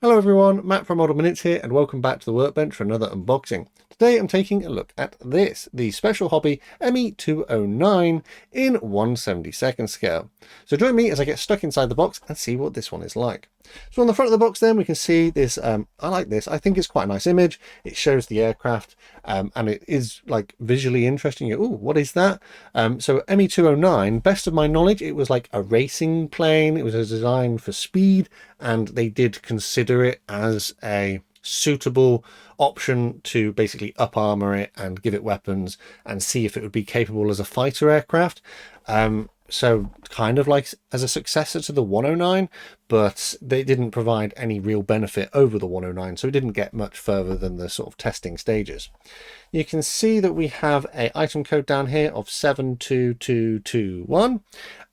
Hello everyone, Matt from Model Minutes here and welcome back to the workbench for another unboxing. Today I'm taking a look at this, the Special Hobby ME209 in 1/72 scale. So join me as I get stuck inside the box and see what this one is like. So on the front of the box then we can see this, I like this, I think it's quite a nice image. It shows the aircraft and it is like visually interesting. Oh, what is that? So ME209, best of my knowledge, it was like a racing plane. It was designed for speed and they did consider it as a suitable option to basically up armor it and give it weapons and see if it would be capable as a fighter aircraft. So kind of like as a successor to the 109, but they didn't provide any real benefit over the 109, so it didn't get much further than the sort of testing stages. You can see that we have a item code down here of 72221,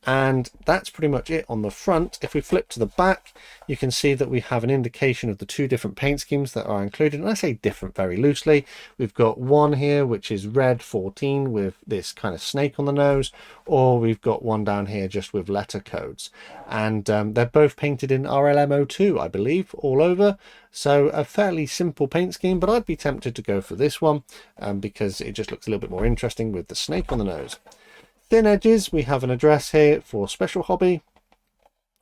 and that's pretty much it on the front. If we flip to the back, you can see that we have an indication of the two different paint schemes that are included, and I say different very loosely. We've got one here which is red 14 with this kind of snake on the nose, or we've got one down here just with letter codes, and they're both painted in RLM02, I believe, all over. So a fairly simple paint scheme, but I'd be tempted to go for this one because it just looks a little bit more interesting with the snake on the nose. Thin edges, we have an address here for Special Hobby.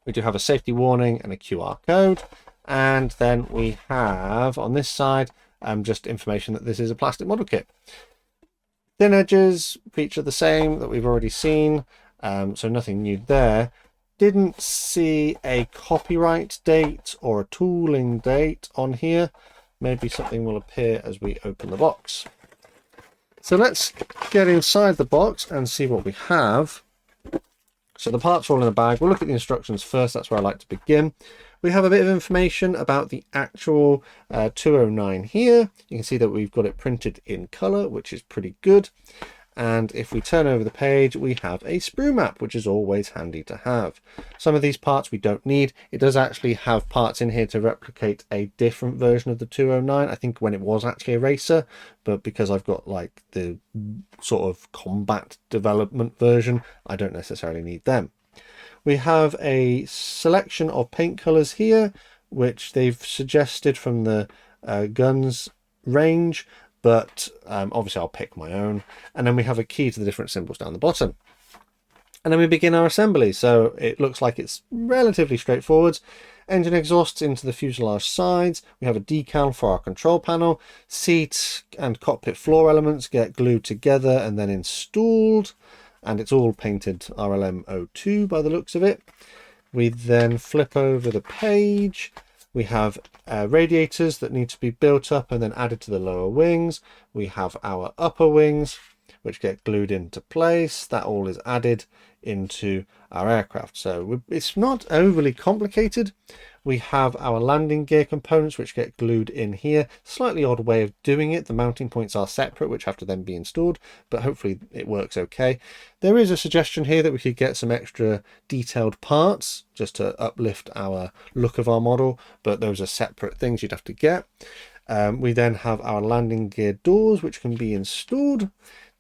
We do have a safety warning and a QR code. And then we have on this side just information that this is a plastic model kit. Thin edges feature the same that we've already seen, so nothing new there. Didn't see a copyright date or a tooling date on here. Maybe something will appear as we open the box. So let's get inside the box and see what we have. So the parts are all in a bag. We'll look at the instructions first. That's where I like to begin. We have a bit of information about the actual 209 here. You can see that we've got it printed in color, which is pretty good. And if we turn over the page, we have a sprue map, which is always handy to have. Some of these parts we don't need. It does actually have parts in here to replicate a different version of the 209. I think when it was actually a racer, but because I've got like the sort of combat development version, I don't necessarily need them. We have a selection of paint colors here, which they've suggested from the guns range. But obviously I'll pick my own, and then we have a key to the different symbols down the bottom, and then we begin our assembly. So it looks like it's relatively straightforward. Engine exhausts into the fuselage sides. We have a decal for our control panel. Seat and cockpit floor elements get glued together and then installed, and it's all painted RLM02 by the looks of it. We then flip over the page. We have radiators that need to be built up and then added to the lower wings. We have our upper wings, which get glued into place. That all is added into our aircraft. So it's not overly complicated. We have our landing gear components, which get glued in here. Slightly odd way of doing it. The mounting points are separate, which have to then be installed, but hopefully it works okay. There is a suggestion here that we could get some extra detailed parts just to uplift our look of our model, but those are separate things you'd have to get. We then have our landing gear doors, which can be installed.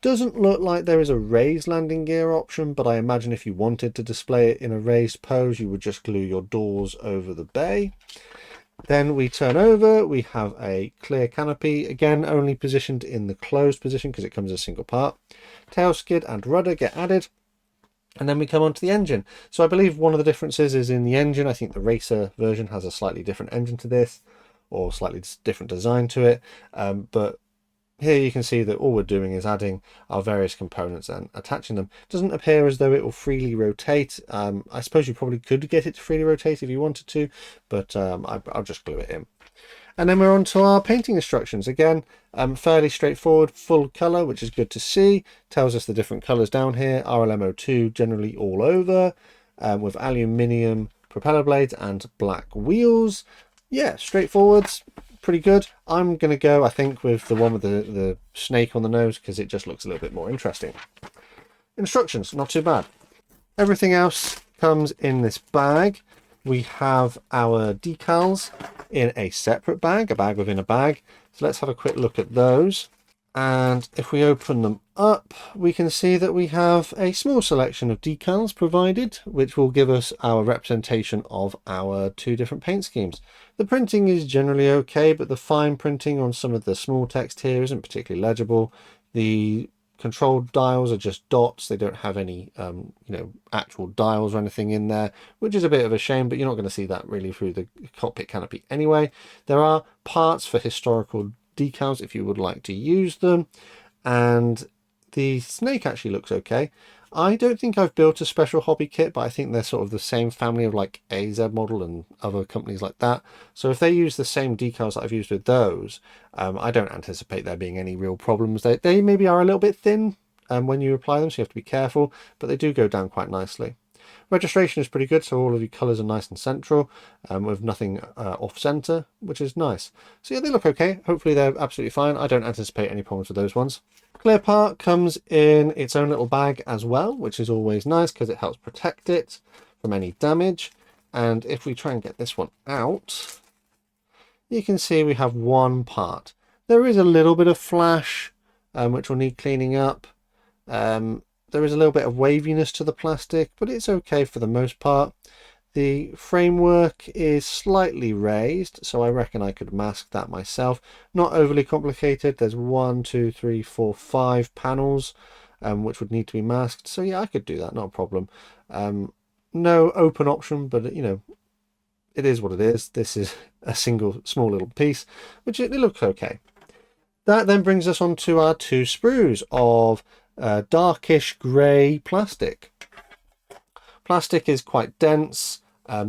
Doesn't look like there is a raised landing gear option, but I imagine if you wanted to display it in a raised pose, you would just glue your doors over the bay. Then we turn over, we have a clear canopy, again only positioned in the closed position because it comes as a single part. Tail skid and rudder get added. And then we come on to the engine. So I believe one of the differences is in the engine. I think the racer version has a slightly different engine to this, or slightly different design to it, but here you can see that all we're doing is adding our various components and attaching them. It doesn't appear as though it will freely rotate. I suppose you probably could get it to freely rotate if you wanted to, but I'll just glue it in. And then we're on to our painting instructions. Again, fairly straightforward, full color, which is good to see. Tells us the different colors down here. RLM02 generally all over, with aluminium propeller blades and black wheels. Yeah, straightforward. Pretty good. I'm going to go, I think, with the one with the snake on the nose because it just looks a little bit more interesting. Instructions, not too bad. Everything else comes in this bag. We have our decals in a separate bag, a bag within a bag. So let's have a quick look at those. And if we open them up, we can see that we have a small selection of decals provided, which will give us our representation of our two different paint schemes. The printing is generally okay, but the fine printing on some of the small text here isn't particularly legible. The control dials are just dots. They don't have any actual dials or anything in there, which is a bit of a shame, but you're not going to see that really through the cockpit canopy anyway. There are parts for historical decals if you would like to use them, and the snake actually looks okay. I don't think I've built a Special Hobby kit, but I think they're sort of the same family of like AZ Model and other companies like that. So if they use the same decals that I've used with those, I don't anticipate there being any real problems. They maybe are a little bit thin when you apply them, so you have to be careful, but they do go down quite nicely. Registration is pretty good, so all of your colours are nice and central, with nothing off-centre, which is nice. So yeah, they look okay. Hopefully they're absolutely fine. I don't anticipate any problems with those ones. Clear part comes in its own little bag as well, which is always nice because it helps protect it from any damage. And if we try and get this one out, you can see we have one part. There is a little bit of flash, which will need cleaning up. There is a little bit of waviness to the plastic, but it's okay for the most part. The framework is slightly raised, so I reckon I could mask that myself. Not overly complicated. There's 1, 2, 3, 4, 5 panels, which would need to be masked. So yeah, I could do that, not a problem. No open option, but you know, it is what it is. This is a single small little piece, which it looks okay. That then brings us on to our two sprues of darkish grey plastic. Plastic is quite dense,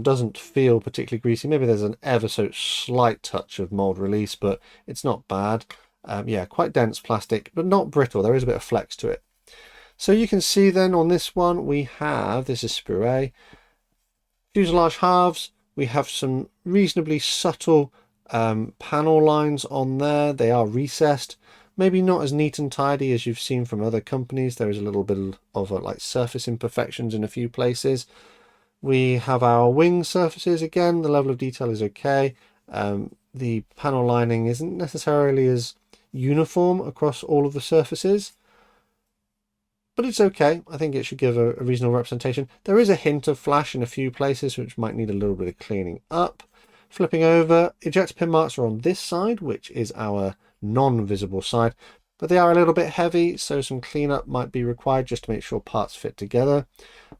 doesn't feel particularly greasy. Maybe there's an ever so slight touch of mold release, but it's not bad. Yeah, quite dense plastic, but not brittle. There is a bit of flex to it. So you can see then on this one, we have, this is sprue A, fuselage halves. We have some reasonably subtle panel lines on there. They are recessed. Maybe not as neat and tidy as you've seen from other companies. There is a little bit of like surface imperfections in a few places. We have our wing surfaces. Again, the level of detail is okay. The panel lining isn't necessarily as uniform across all of the surfaces, but it's okay. I think it should give a reasonable representation. There is a hint of flash in a few places, which might need a little bit of cleaning up. Flipping over, ejector pin marks are on this side, which is our non-visible side, but they are a little bit heavy, so some cleanup might be required just to make sure parts fit together.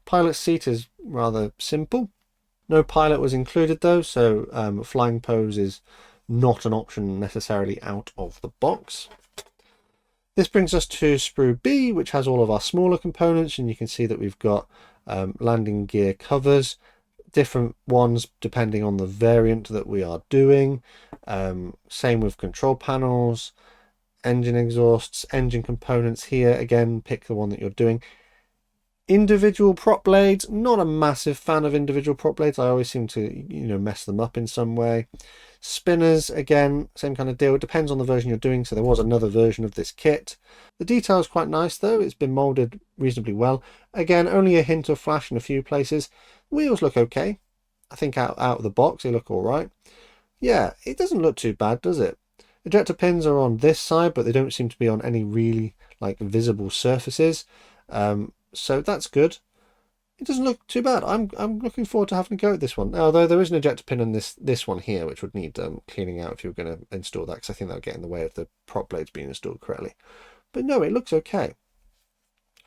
Pilot seat is rather simple. No pilot was included though, so flying pose is not an option necessarily out of the box. This brings us to sprue B, which has all of our smaller components, and you can see that we've got landing gear covers, different ones depending on the variant that we are doing. Same with control panels, engine exhausts, engine components here. Again, pick the one that you're doing. Individual prop blades, not a massive fan of individual prop blades. I always seem to, mess them up in some way. Spinners, again, same kind of deal. It depends on the version you're doing. So there was another version of this kit. The detail is quite nice though. It's been molded reasonably well. Again, only a hint of flash in a few places. Wheels look okay. I think out of the box they look all right. Yeah, it doesn't look too bad, does it? Ejector pins are on this side, but they don't seem to be on any really like visible surfaces. So that's good. It doesn't look too bad. I'm looking forward to having a go at this one. Although there is an ejector pin on this one here, which would need cleaning out if you were going to install that, because I think that would get in the way of the prop blades being installed correctly. But no, it looks okay.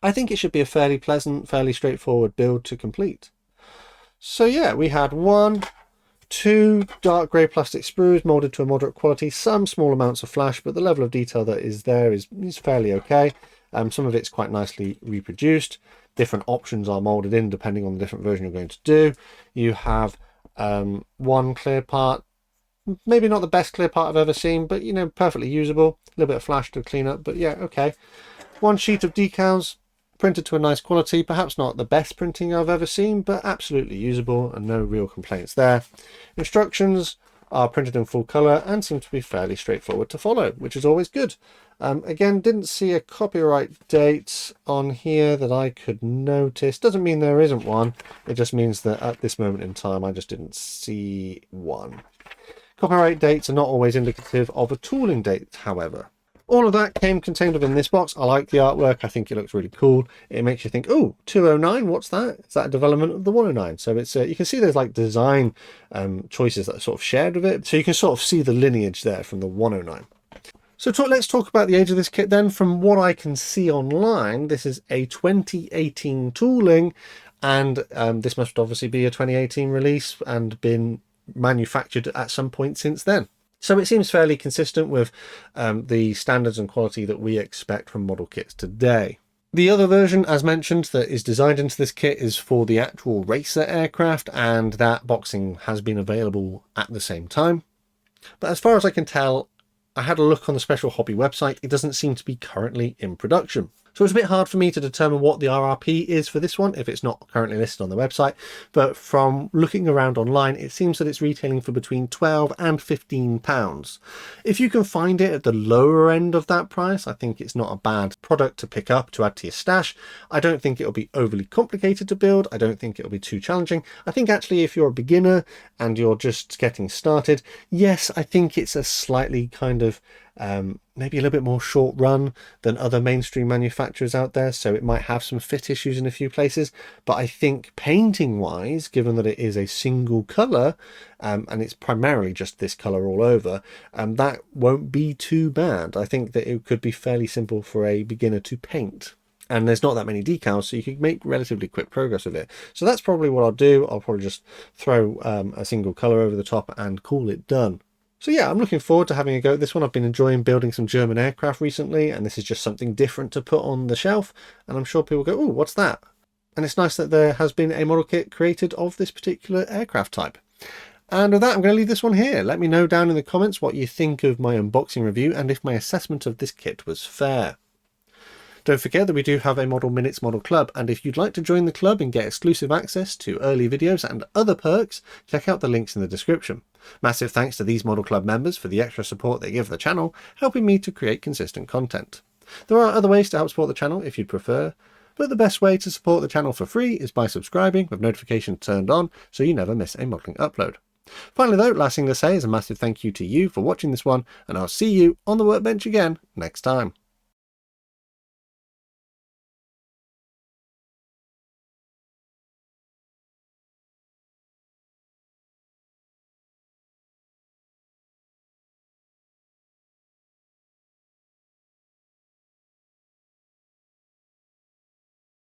I think it should be a fairly pleasant, fairly straightforward build to complete. So yeah, we had 1, 2 dark grey plastic sprues molded to a moderate quality, some small amounts of flash, but the level of detail that is there is fairly okay. Some of it's quite nicely reproduced. Different options are molded in depending on the different version you're going to do. You have one clear part, maybe not the best clear part I've ever seen, but perfectly usable. A little bit of flash to clean up, but yeah, okay. One sheet of decals, printed to a nice quality, perhaps not the best printing I've ever seen, but absolutely usable and no real complaints there. Instructions are printed in full colour and seem to be fairly straightforward to follow, which is always good. Again, didn't see a copyright date on here that I could notice. Doesn't mean there isn't one, it just means that at this moment in time I just didn't see one. Copyright dates are not always indicative of a tooling date, however. All of that came contained within this box. I like the artwork. I think it looks really cool. It makes you think, oh, 209, what's that? Is that a development of the 109? So it's you can see there's like design choices that are sort of shared with it. So you can sort of see the lineage there from the 109. So let's talk about the age of this kit then. From what I can see online, this is a 2018 tooling, and this must obviously be a 2018 release and been manufactured at some point since then. So it seems fairly consistent with the standards and quality that we expect from model kits today. The other version, as mentioned, that is designed into this kit is for the actual racer aircraft, and that boxing has been available at the same time. But as far as I can tell, I had a look on the Special Hobby website, it doesn't seem to be currently in production. So it's a bit hard for me to determine what the RRP is for this one if it's not currently listed on the website, but from looking around online it seems that it's retailing for between £12 and £15. If you can find it at the lower end of that price, I think it's not a bad product to pick up to add to your stash. I don't think it'll be overly complicated to build, I don't think it'll be too challenging. I think actually if you're a beginner and you're just getting started, yes, I think it's a slightly kind of maybe a little bit more short run than other mainstream manufacturers out there, so it might have some fit issues in a few places, but I think painting wise, given that it is a single color and it's primarily just this color all over, that won't be too bad. I think that it could be fairly simple for a beginner to paint. And there's not that many decals, so you can make relatively quick progress with it. So that's probably what I'll do. I'll probably just throw a single color over the top and call it done. So yeah, I'm looking forward to having a go at this one. I've been enjoying building some German aircraft recently, and this is just something different to put on the shelf. And I'm sure people go, oh, what's that? And it's nice that there has been a model kit created of this particular aircraft type. And with that, I'm going to leave this one here. Let me know down in the comments what you think of my unboxing review and if my assessment of this kit was fair. Don't forget that we do have a Model Minutes Model Club, and if you'd like to join the club and get exclusive access to early videos and other perks, check out the links in the description. Massive thanks to these Model Club members for the extra support they give the channel, helping me to create consistent content. There are other ways to help support the channel if you'd prefer, but the best way to support the channel for free is by subscribing with notifications turned on so you never miss a modelling upload. Finally though, last thing to say is a massive thank you to you for watching this one, and I'll see you on the workbench again next time.